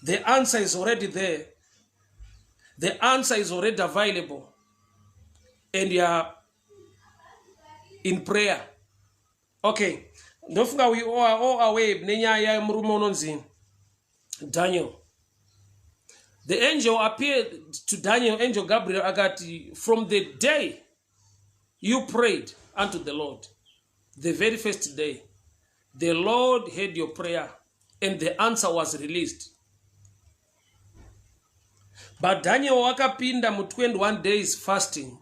The answer is already there. The answer is already available. And you are in prayer. Okay. Ndofunga we all away nenyaya murume unonzi Daniel. The angel appeared to Daniel, angel Gabriel agati, from the day you prayed unto the Lord, the very first day, the Lord heard your prayer and the answer was released. But Daniel wakapinda mu 21 days fasting.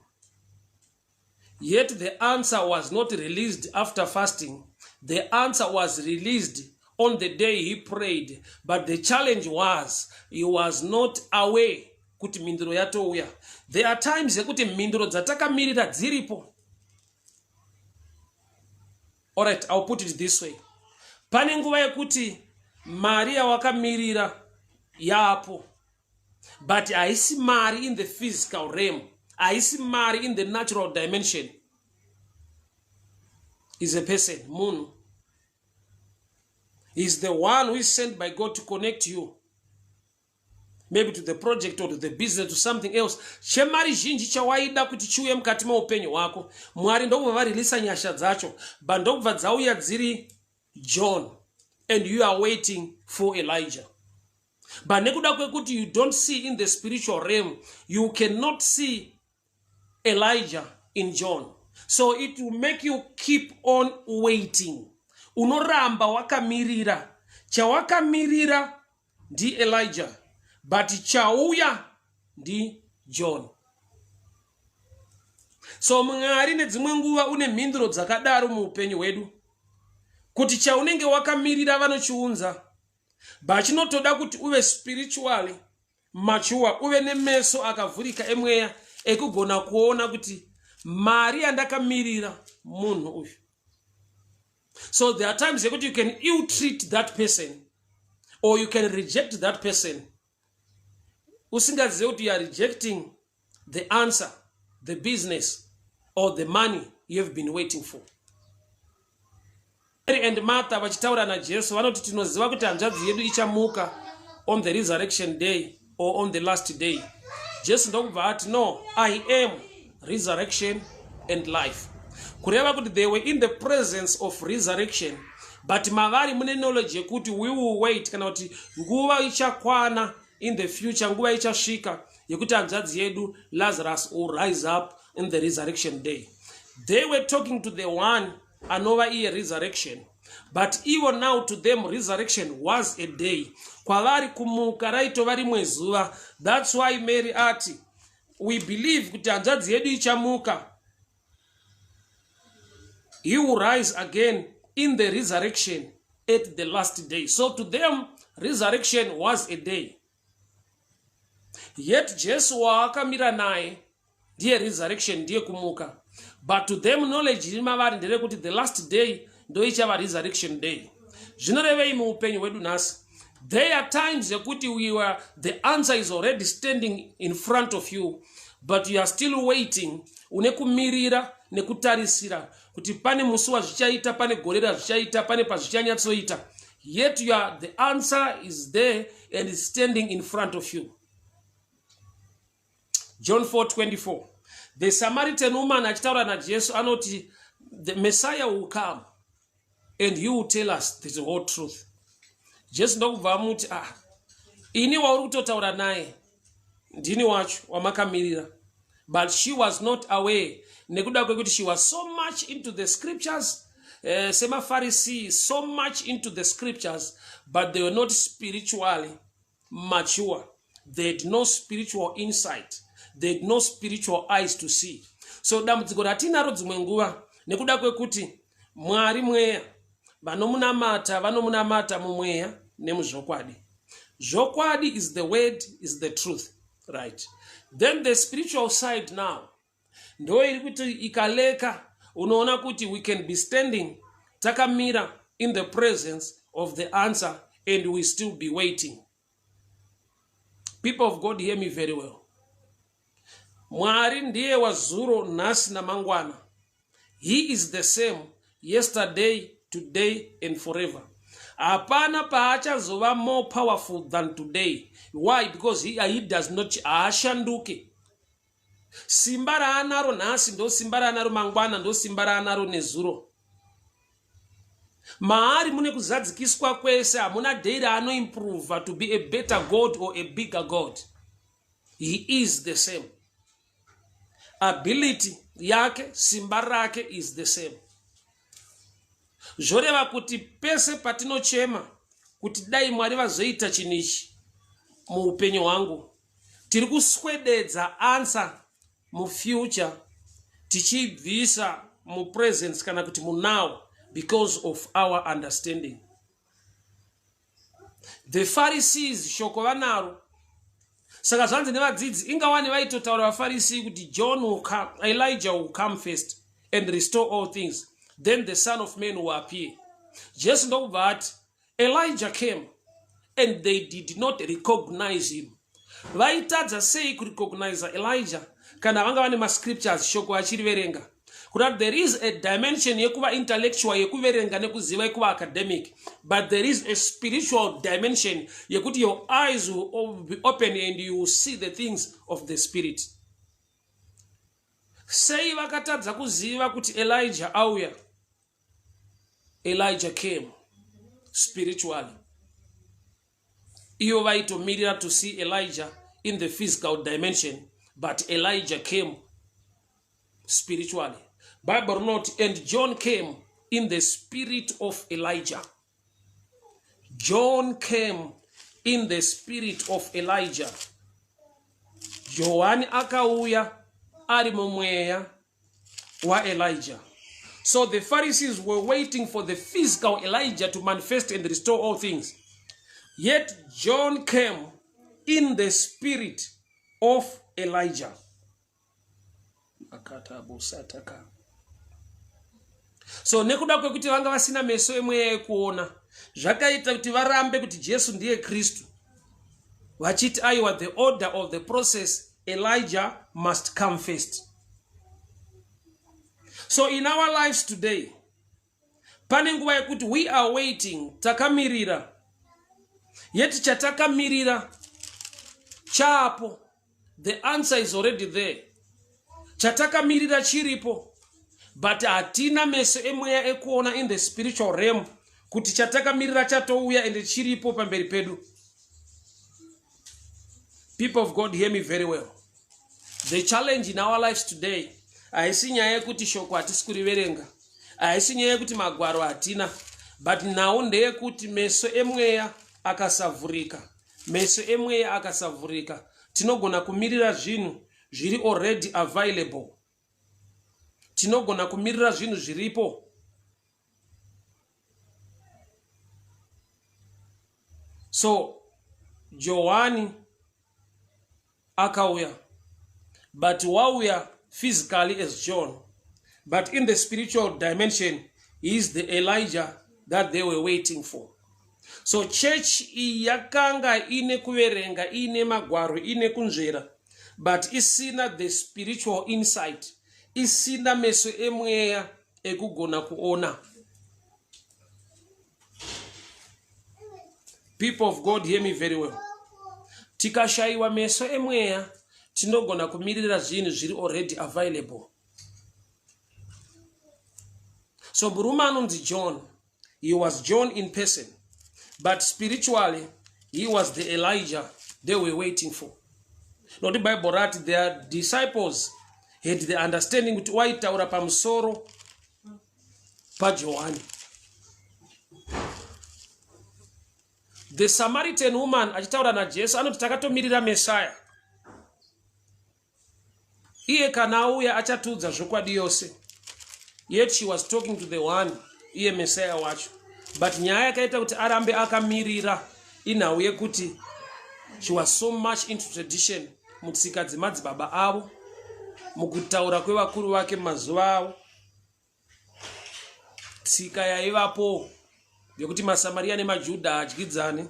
Yet the answer was not released after fasting. The answer was released on the day he prayed. But the challenge was, he was not aware kuti mindiro yatouya. There are times yekuti mindiro dzatakamirira dziripo. Alright, I'll put it this way. Pane nguva yekuti Maria wakamirira yapo. But haisi mari in the physical realm. Haisi mari in the natural dimension. Is a person, Moon. Is the one who is sent by God to connect you. Maybe to the project or to the business, to something else. Shemari jinji chawaida kuti chiuye mukati maupenyu wako. Mwari ndokubva varilisa nyasha dzacho. But ndokubva dzauya dziri John. And you are waiting for Elijah. But nekuda kwekuti you don't see in the spiritual realm, you cannot see Elijah in John. So it will make you keep on waiting. Unoramba wakamirira. Chawakamirira di Elijah. But chauya di John. So mungari nedzimwe nguva une mindiro dzakadaro muupenyu hwedu. Kuti chaunenge wakamirira vanochiunza. But chinotoda kuti uve spiritually mature, uve nemeso akavhurika emweya ekugona kuona kuti mari yandakamirira munhu uyu. So there are times that you can ill-treat that person or you can reject that person. Usingazive kuti you are rejecting the answer, the business or the money you have been waiting for. Mary and Martha vachitaura na Jesu vanoti tinoziva kuti hanzvadzi yedu ichamuka on the resurrection day or on the last day. Jesu ndokubva ati, no, I am resurrection and life. Kureva kuti they were in the presence of resurrection, but mavari mune knowledge yekuti we will wait kana kuti nguva ichakwana in the future, nguva ichasvika yekuti hanzvadzi yedu Lazarus will rise up in the resurrection day. They were talking to the one anova iye resurrection, but even now to them resurrection was a day. Kwavari kumuka raitova rimwe zuva. That's why Mary ati, we believe kuti hanzvadzi yedu ichamuka. He will rise again in the resurrection at the last day. So to them, resurrection was a day. Yet Jesu waakamira naye ndiye resurrection ndiye kumuka. But to them knowledge rimavari ndere kuti the last day ndo ichava resurrection day. Zvinorevei muupenyu hwedu nhasi. There are times yekuti the answer is already standing in front of you, but you are still waiting. Une kumirira nekutarisira kuti pane musi wazvichaita, pane gore razvichaita, pane pazvichanyatsoita. Yet the answer is there and is standing in front of you. John 4:24. The Samaritan woman achitaura na Jesu anoti, the Messiah will come and you will tell us the whole truth. Jesu ndokubva amuti, ini wauri kutotaura naye ndini wacho wamakamirira. But she was not aware. Nekuda kwekuti she was so much into the scriptures, sema Pharisees, so much into the scriptures, but they were not spiritually mature. They had no spiritual insight. They had no spiritual eyes to see. So dambudziko ratinaro dzimwe nguva nekuda kwekuti Mwari mweya, vanomunamata mumweya nemuzvokwadi. Zvokwadi is the word, is the truth, right? Then the spiritual side now, ndo iri kuti ikaleka unoona kuti we can be standing takamira in the presence of the answer and we still be waiting. People of God, hear me very well. Mwari ndiye wazuro nhasi namangwana. He is the same yesterday, today and forever. hapana paachazova more powerful than today. Why? Because he does not ashanduke. Simba raanaro nhasi ndo simba raanaro mangwana ndo simba raanaro nezuro. Maari mune kuzadzikiswa kwese hamuna day raanoimprove to be a better God or a bigger God. He is the same. Ability yake, simba rake is the same. Zvoreva kuti pese patinochema kuti dai Mwari vazoita chinichi muupenyu hwangu, tiri kuswededza answer mu future tichibvisa mu presence kana kuti mu now because of our understanding. The Pharisees shoko vanaro. Saka zvanzi nevadzidzi ingawani vaitotaura vaFarisi kuti Elijah will come first and restore all things, then the Son of Man will appear. Just know that Elijah came and they did not recognize him. Vaitadza sei kurecognize Elijah kana vanga vane mascriptures shoko vachiriverenga. That there is a dimension yekuva intellectual yekuverenga nekuziva yekuva academic, but there is a spiritual dimension yekuti your eyes will be open and you will see the things of the spirit. Sei vakatadza kuziva kuti Elijah auya. Elijah came spiritually. Iyo vaitomirira to see Elijah in the physical dimension, but Elijah came spiritually. Bible note, and John came in the spirit of Elijah. John came in the spirit of Elijah. Johani akauya ari mumweya wa Elijah. So the Pharisees were waiting for the physical Elijah to manifest and restore all things. Yet John came in the spirit of Elijah. So nekuda kwekuti vanga vasina meso emweya ekuona, zvakaita kuti varambe kuti Jesu ndiye Kristu. Vachiti aiwa, the order of the process, Elijah must come first. So in our lives today, pane nguva yekuti we are waiting, takamirira. Yet chatakamirira chapo, the answer is already there. Chatakamirira chiripo, but hatina meso emweya ekuona in the spiritual realm kuti chatakamirira chatouya ende chiripo pamberi pedu. People of God, hear me very well. The challenge in our lives today, haisi nyaya yekuti shoko hatisi kuriverenga, haisi nyaya yekuti magwaro hatina, but now ndeyekuti meso emweya akasavhurika. Meso emweya akasavhurika, tinogona kumirira zvinhu zviri already available. Tinogona kumirira zvinhu zviripo. So Johani akauya, but wauya physically as John, but in the spiritual dimension he is the Elijah that they were waiting for. So church yakanga ine kuverenga, ine magwaro, ine kunzvera, but isina the spiritual insight, isina meso emweya ekugona kuona. People of God, hear me very well. Tikashaiwa meso emweya, tinogona kumirira zvinhu zviri already available. So murume anonzi John, he was John in person, but spiritually he was the Elijah they were waiting for. Not the Bible, right? Their disciples had the understanding with white taura pamusoro pa Johani. The Samaritan woman achitaura na Jesu anoti takatomirira Messiah. Iye kana auya achatudza zvokwadi yose. Yet she was talking to the one, iye Messiah wacho. But nyaya yakaita kuti arambe akamirira inhau yekuti she was so much into tradition, mutsika dzemadzibaba avo, mukutaura kwevakuru vake mazuva avo. Tsika yaivapo yekuti maSamaria nemaJudha adyidzane,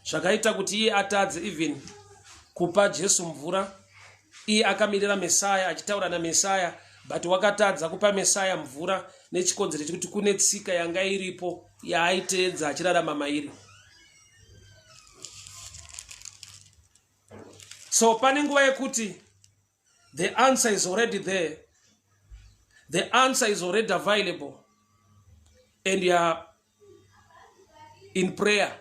zvakaita kuti iye atadze even kupa Jesu mvura. Iye akamirira Messiah, achitaura na Messiah, but wakatadza kupa Messiah mvura nechikonzero chekuti kune tsika yanga iripo yaaitedza achirarama mairi. So pane nguva yekuti the answer is already there. The answer is already available. And you are in prayer.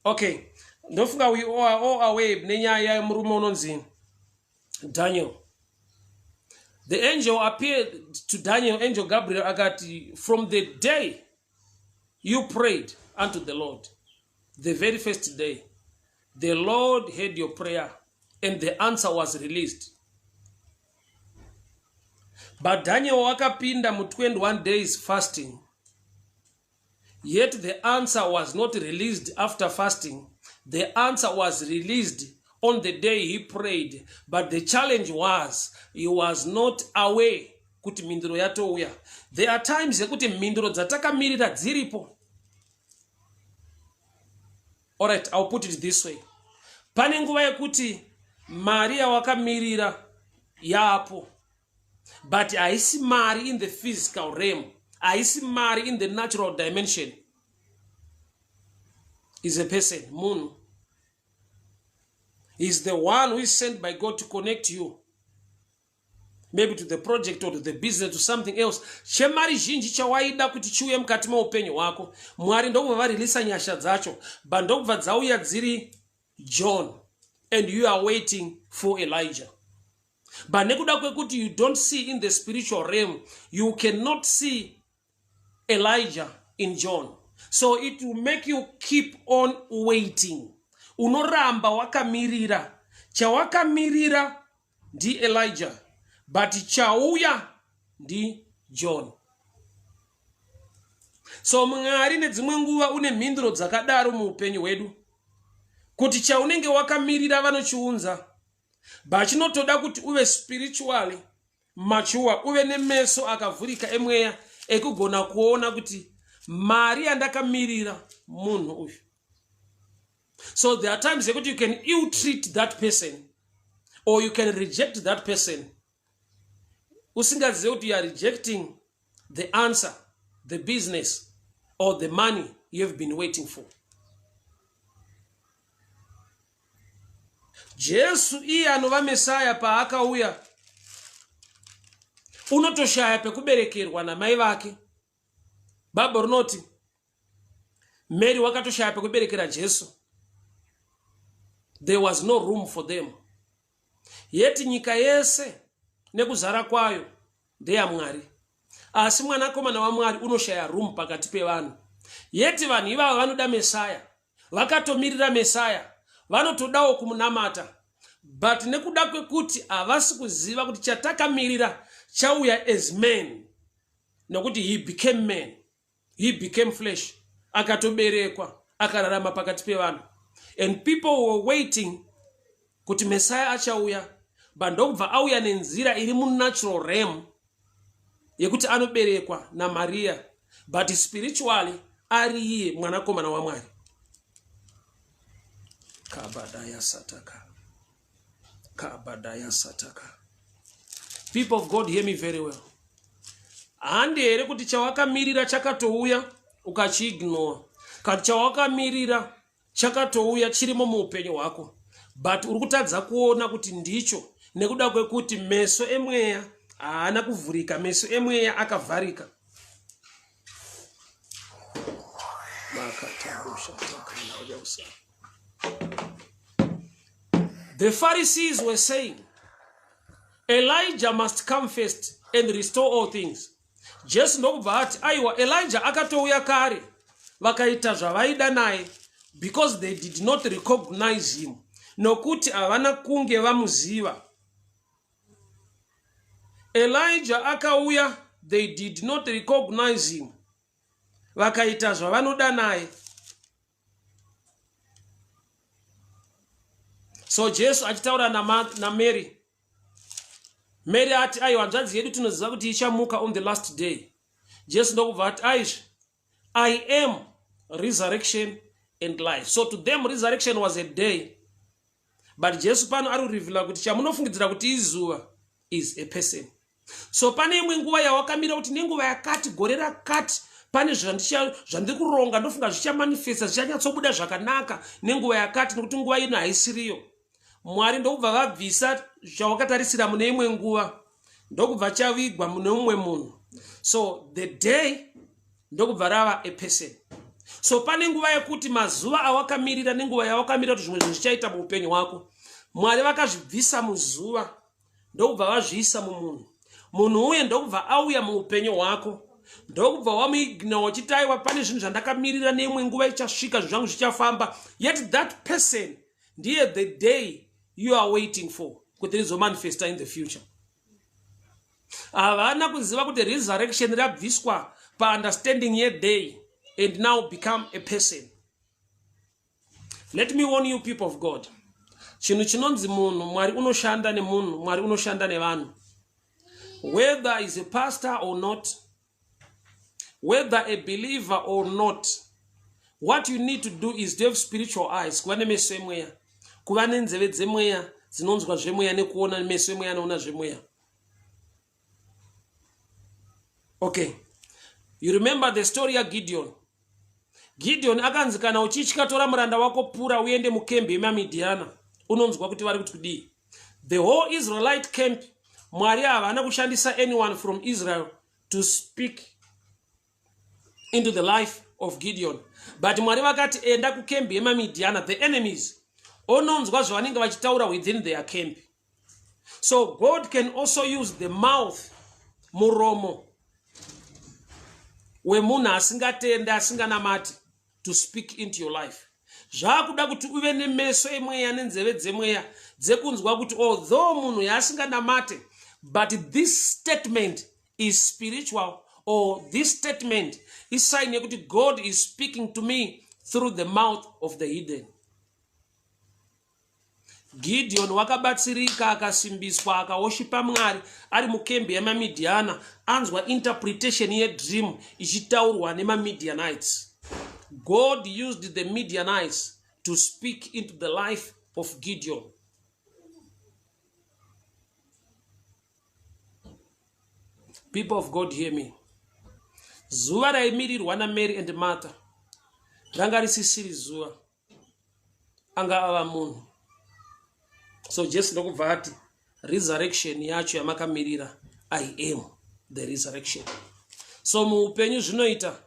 Okay. Ndofunga we are all aware nenyaya murume unonzi Daniel. The angel appeared to Daniel, angel Gabriel, agati, from the day you prayed unto the Lord, the very first day, the Lord heard your prayer and the answer was released. But Daniel wakapinda mu 21 days fasting. Yet the answer was not released after fasting. The answer was released on the day he prayed. But the challenge was, he was not aware kuti mindiro yatouya. There are times yekuti mindiro dzatakamirira dziripo. Alright, I'll put it this way. Pane nguva yekuti Maria wakamirira yapo. But haisi mari in the physical realm. Haisi mari in the natural dimension. Is a person, Moon. Is the one who is sent by God to connect you. Maybe to the project or to the business, to something else. Shemari jinji chawaida kuti chiuye mukati maupenyu wako. Mwari ndokubva varilisa nyasha dzacho. But ndokubva dzauya dziri John. And you are waiting for Elijah. But nekuda kwekuti you don't see in the spiritual realm, you cannot see Elijah in John. So it will make you keep on waiting. Unoramba wakamirira. Chawakamirira di Elijah. But chauya di John. So mungari nedzimwe nguva une mindiro dzakadaro muupenyu hwedu. Kuti chaunenge wakamirira vanochiunza. But chinotoda kuti uve spiritually mature, uve nemeso akavhurika emweya ekugona kuona kuti mari andakamirira munhu uyu. So there are times that you can ill-treat that person or you can reject that person. Usingazive kuti you are rejecting the answer, the business or the money you have been waiting for. Jesu iye anova Mesaya paakauya unotoshaya pekuberekerwa namai vake. Baba runoti Mary wakatoshaya pekuberekera Jesu. There was no room for them. Yeti nyika yese nekuzara kwayo ndeyaMwari. Asi mwanakomana waMwari unoshaya room pakati pevanhu. Yeti vanhu ivava vanoda Mesaya, vakatomirira Mesaya, vanotodawo kumunamata. But nekuda kwekuti havasi kuziva kuti chatakamirira chauya as man. Nokuti he became man. He became flesh. Akatoberekwa, akararama pakati pevanhu. And people were waiting kuti Messiah achauya. But ndokubva auya nenzira iri mu natural realm yekuti anoberekwa na Maria. But spiritually ari iye mwanakomana waMwari. Kabadaya sataka. Kabadaya sataka. People of God, hear me very well. Handi here kuti chawakamirira chakatouya ukachiignore. Kati chawakamirira chakatouya chirimo muupenyu hwako. But urikutadza kuona kuti ndicho nekuda kwekuti meso emweya haana kuvhurika, meso emweya akavharika. The Pharisees were saying, Elijah must come first and restore all things. Jesu ndokubva ati, aiwa, Elijah akatouya kare, vakaita zvavaida naye, because they did not recognize him. Nokuti havana kunge vamuziva. Elijah akauya, they did not recognize him. Vakaita zvavanoda naye. So Jesu achitaura na Mary. Mary ati aiwa hanzvadzi yedu tinoziva kuti ichamuka on the last day. Jesu ndokubva ati aizve, I am resurrection and life. So to them resurrection was a day. But Jesu pano ari kurivhila kuti chamunofungidzira kuti izuva is a person. So pane imwe nguva yawakamira kuti nenguva yakati gore rakati pane zvandiri kuronga ndofunga zvichamanifesta zvichanyatsobuda zvakanaka nenguva yakati, nekuti nguva ino haisiriyo. Mwari ndokubva vabvisa zvawakatarisira mune imwe nguva, ndokubva chavigwa mune umwe munhu. So the day ndokubva rava a person. So pane nguva yekuti mazuva awakamirira nenguva yawakamirira kuti zvimwe zvinhu zvichaita muupenyu hwako, Mwari vakazvibvisa muzuva ndokubva vazviisa mumunhu. Munhu uye ndokubva auya muupenyu hwako, ndokubva wamuignore uchiti aiwa pane zvinhu zvandakamirira neimwe nguva ichasvika zvinhu zvangu zvichafamba. Yet that person ndiye the day you are waiting for kuti rizomanifesta in the future. Havana kuziva kuti resurrection rabviswa pa-understanding yeday and now become a person. Let me warn you, people of God. Chinhu chinonzi munhu, Mwari unoshanda nemunhu, Mwari unoshanda nevanhu. Whether is a pastor or not, whether a believer or not, what you need to do is to have spiritual eyes. Kuva nemeso emweya, kuva nenzeve dzemweya dzinonzwa zvemweya nekuona meso emweya anoona zvemweya. Okay, you remember the story of Gideon. Gideon akanzi kana uchitya tora muranda wako pura uende mukembe yemaMidhiana, unonzwa kuti vari kuti kudii. The whole Israelite camp, Mwari havana kushandisa anyone from Israel to speak into the life of Gideon. But Mwari vakati enda kukembe yemaMidhiana, the enemies, ononzwa zvavanenge vachitaura within their camp. So God can also use the mouth, muromo, wemunhu asingatende asinganamati, to speak into your life. Zvakuda kuti uve nemeso emweya nenzeve dzemweya dzekunzwa kuti although munhu yasinganamate, but this statement is spiritual, or this statement is sign yekuti God is speaking to me through the mouth of the hidden. Gideon wakabatsirika akasimbiswa akawoshipa Mwari ari mukembe yemaMidhiana, anzwa interpretation yedream ichitaurwa nemaMidianites. God used the Midianites to speak into the life of Gideon. People of God, hear me. Zuva raimirirwa naMary and Martha ranga risisiri zuva, anga ava munhu. So Jesu ndokubva ati resurrection yacho yamakamirira, I am the resurrection. So muupenyu zvinoita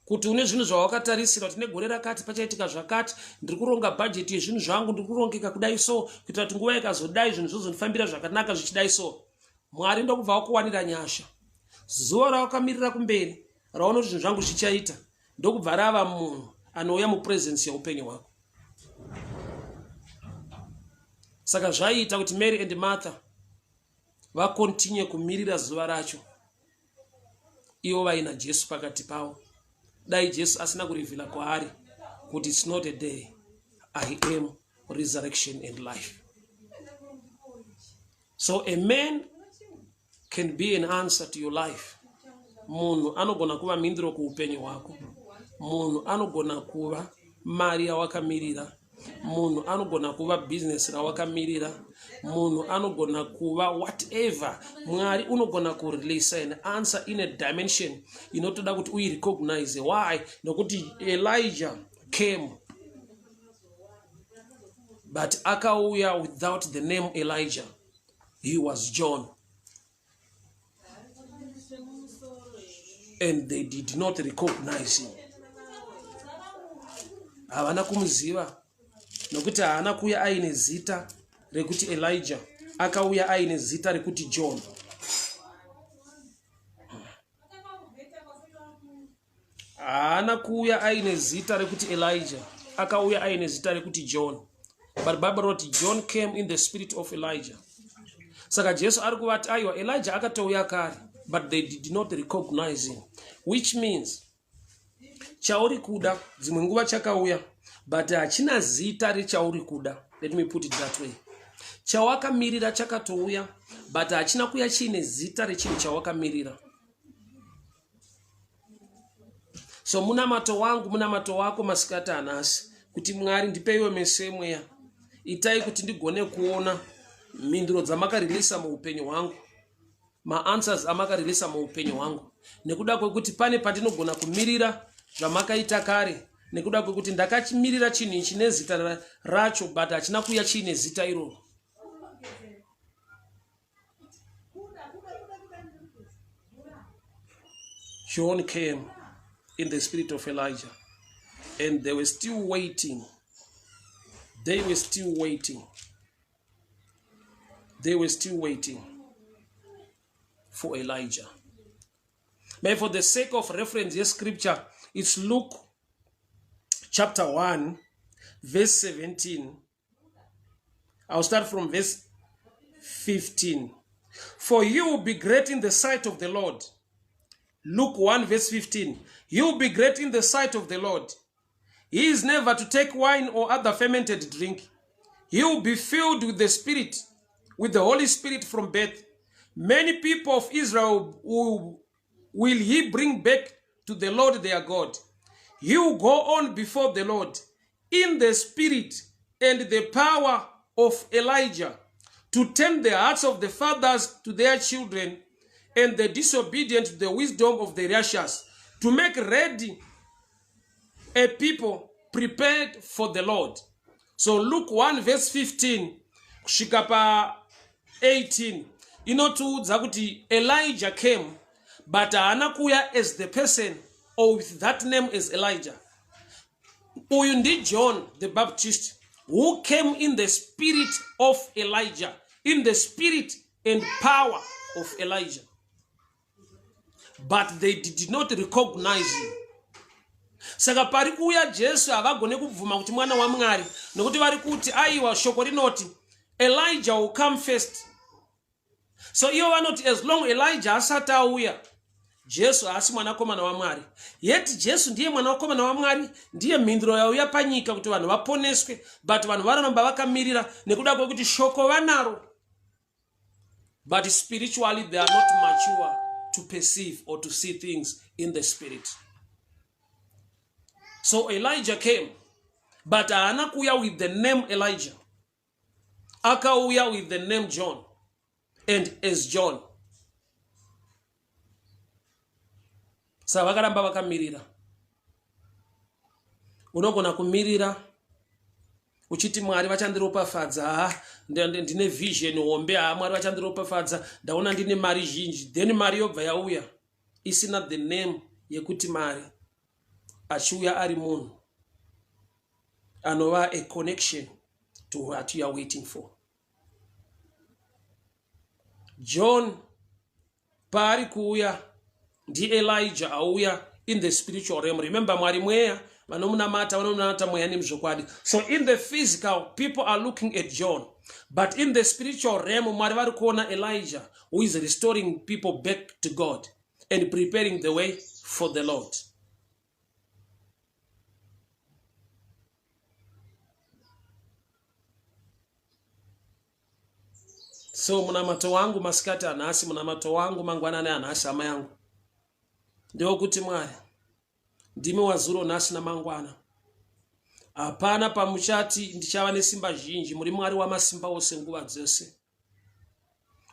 kuti une zvinhu zvawakatarisira kuti negore rakati pachaitika zvakati, ndiri kuronga bhajeti yezvinhu zvangu, ndiri kurongeka kudai so kuitira kuti nguva ikazodai zvinhu zvozondifambira zvakanaka zvichidai so. Mwari ndokubva wakuwanira nyasha. Zuva rawakamirira kumberi raona kuti zvinhu zvangu zvichaita, ndokubva rava munhu anouya mupresence yeupenyu hwako. Saka zvaita kuti Mary and Martha vakontinue kumirira zuva racho, ivo vaina Jesu pakati pavo. Dai Jesu asina kurivhila kwaari kuti it's not a day, I am resurrection and life. So a man can be an answer to your life. Munhu anogona kuva mindiro kuupenyu hwako. Munhu anogona kuva mari yawakamirira. Munhu anogona kuva business rawakamirira. Munhu anogona kuva whatever. Mwari unogona kurelease an answer in a dimension inotoda kuti uirecognize. Why? Nokuti Elijah came, but akauya without the name Elijah. He was John. And they did not recognize him. Havana kumuziva nokuti haana kuya aine zita rekuti Elijah, akauya aine zita rekuti John. Haana kuya aine zita rekuti Elijah, akauya aine zita rekuti John. But Bible wrote John came in the spirit of Elijah. Saka Jesu ari kuvati aiwa Elijah akatouya kare, but they did not recognize him. Which means chauri kuda dzimwe nguva chakauya, but hachina zita rechauri kuda. Let me put it that way. Chawakamirira chakatouya, but hachina kuya chine zita rechinhu chawakamirira. So munamato wangu, munamato wako masikati anasi, kuti Mwari ndipeiwe meso emweya, itai kuti ndigone kuona mindiro dzamakarilisa muupenyu hwangu, maanswers amakarilisa muupenyu hwangu, nekuda kwekuti pane pandinogona kumirira zvamakaita kare, nekuda kwekuti ndakachimirira chinhu chine zita racho but hachina kuya chiine zita iroro. John came in the spirit of Elijah, and they were still waiting. They were still waiting. They were still waiting for Elijah. But for the sake of reference, this scripture, it's Luke chapter 1, verse 17. I'll start from verse 15. For you will be great in the sight of the Lord. Luke 1, verse 15. You will be great in the sight of the Lord. He is never to take wine or other fermented drink. He will be filled with the Spirit, with the Holy Spirit from birth. Many people of Israel will he bring back to the Lord their God. He will go on before the Lord in the spirit and the power of Elijah, to turn the hearts of the fathers to their children and the disobedient to the wisdom of the righteous, to make ready a people prepared for the Lord. So Luke 1 verse 15 kusvika pa 18 inotiudza kuti Elijah came, but haana kuuya as the person or with that name as Elijah. Uyu ndi John the Baptist, who came in the spirit of Elijah, in the spirit and power of Elijah. But they did not recognize him. Saka pari kuuya Jesu havagone kubvuma kuti mwana waMwari, nokuti vari kuti aiwa shoko rinoti Elijah will come first. So ivo vanoti as long Elijah asati auya, Jesu haasi mwanakomana waMwari. Yet Jesu ndiye mwanakomana waMwari, ndiye mhinduro yauya panyika kuti vanhu vaponeswe, but vanhu vanoramba vakamirira nekuda kwekuti shoko vanaro, but spiritually they are not mature to perceive or to see things in the spirit. So Elijah came, but haana kuuya with the name Elijah. Akauya with the name John, and as John. Saka vakaramba vakamirira. Unogona kumirira uchiti Mwari vachandiropafadza, ndine vision hombe, Mwari vachandiropafadza, ndaona ndine mari zhinji, then mari yobva yauya isina the name yekuti Mwari, achiuya ari munhu anova a connection to what you are waiting for. John paari kuuya ndi Elijah auya in the spiritual realm. Remember, Mwari mweya vanomunamata mweya nemuzvokwadi. So in the physical, people are looking at John, but in the spiritual realm, Mwari vari kuona Elijah, who is restoring people back to God and preparing the way for the Lord. So munamato wangu masikati anasi, munamato wangu mangwanani anasi hama yangu, ndio kuti Mwari ndimi wazuro nasi na mangwana. Hapana pamuchati ndichava nesimba zhinji, muri Mwari wamasimba ose nguva dzose.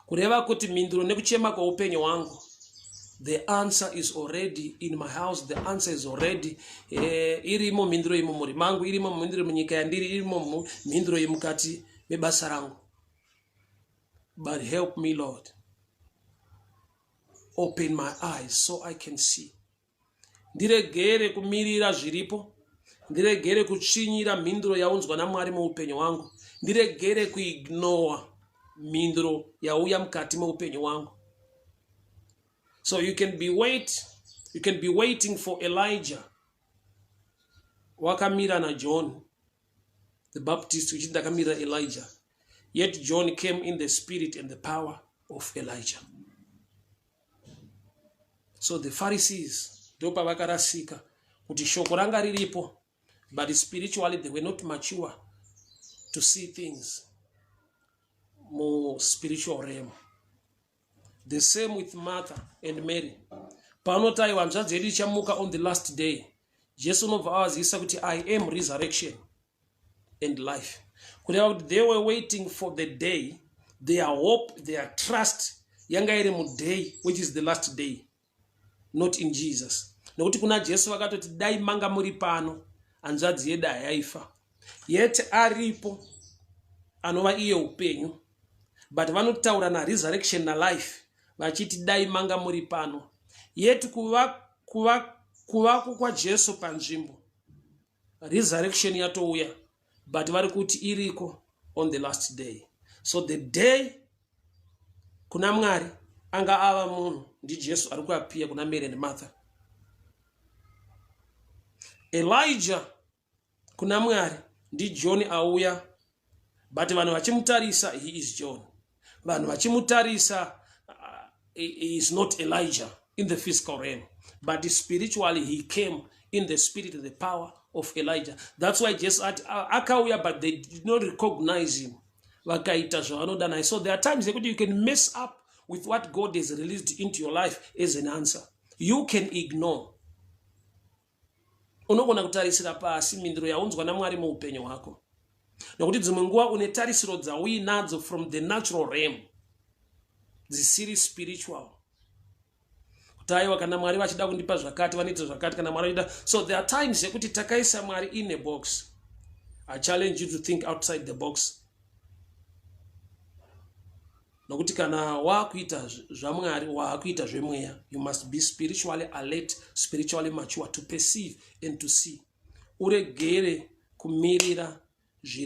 Kureva kuti mhinduro nekuchema kweupenyu wangu, the answer is already in my house. The answer is already irimo mhinduro imo muri mangu, irimo mhinduro munyika yandiri, irimo mhinduro yemukati mebasa rangu. But help me, Lord. Open my eyes so I can see. Ndiregere kumirira zviripo. Ndiregere kuchinyira mhinduro yaunzwa naMwari muupenyu wangu. Ndiregere kuignore mhinduro yauya mukati muupenyu wangu. So you can be waiting for Elijah. Wakamira na John the Baptist, uchinda kamira Elijah. Yet John came in the spirit and the power of Elijah. So the Pharisees, dopa vakarasika kuti shoko ranga riripo, but spiritually they were not mature to see things more spiritual realm. The same with Martha and Mary. Panota iwanzva dzedu chamuka on the last day. Jesu unobva avazivisa kuti I am resurrection and life. They were waiting for the day, their hope, their trust yanga iri muday which is the last day, not in Jesus. Nokuti kuna Jesu vakatoti dai manga muri pano hanzvadzi yedu hayaifa, yet aripo anova iye upenyu, but vanotaura na resurrection na life vachiti dai manga muri pano, yet kuvako kwaJesu panzvimbo resurrection yatouya, but vari kuti iriko on the last day. So the day kuna Mwari anga ava munhu ndiJesu ari kuapia kuna Mary and Martha. Elijah kuna Mwari ndiJohn auya, but vanhu vachimutarisa he is John. Vanhu vachimutarisa he is not Elijah in the physical realm, but spiritually he came in the spirit and the power of Elijah. That's why Jesus akauya, but they did not recognize him. Vakaita zvavanodana. So there are times that you can mess up with what God has released into your life as an answer. You can ignore. Unogona kutarisira pasi mindiro yaunzwa naMwari muupenyu hwako. Nokuti dzimwe nguva une tarisiro dzauinadzo from the natural realm, dzisiri spiritual. Kutaiwa kana Mwari vachida kundipa zvakati vanoita zvakati, kana Mwari vachida. So there are times yekuti takaisa Mwari in a box. I challenge you to think outside the box. Nokuti kana wakuita zvaMwari wakuita zvemweya, you must be spiritually alert, spiritually mature to perceive and to see. Uregere kumirira zviri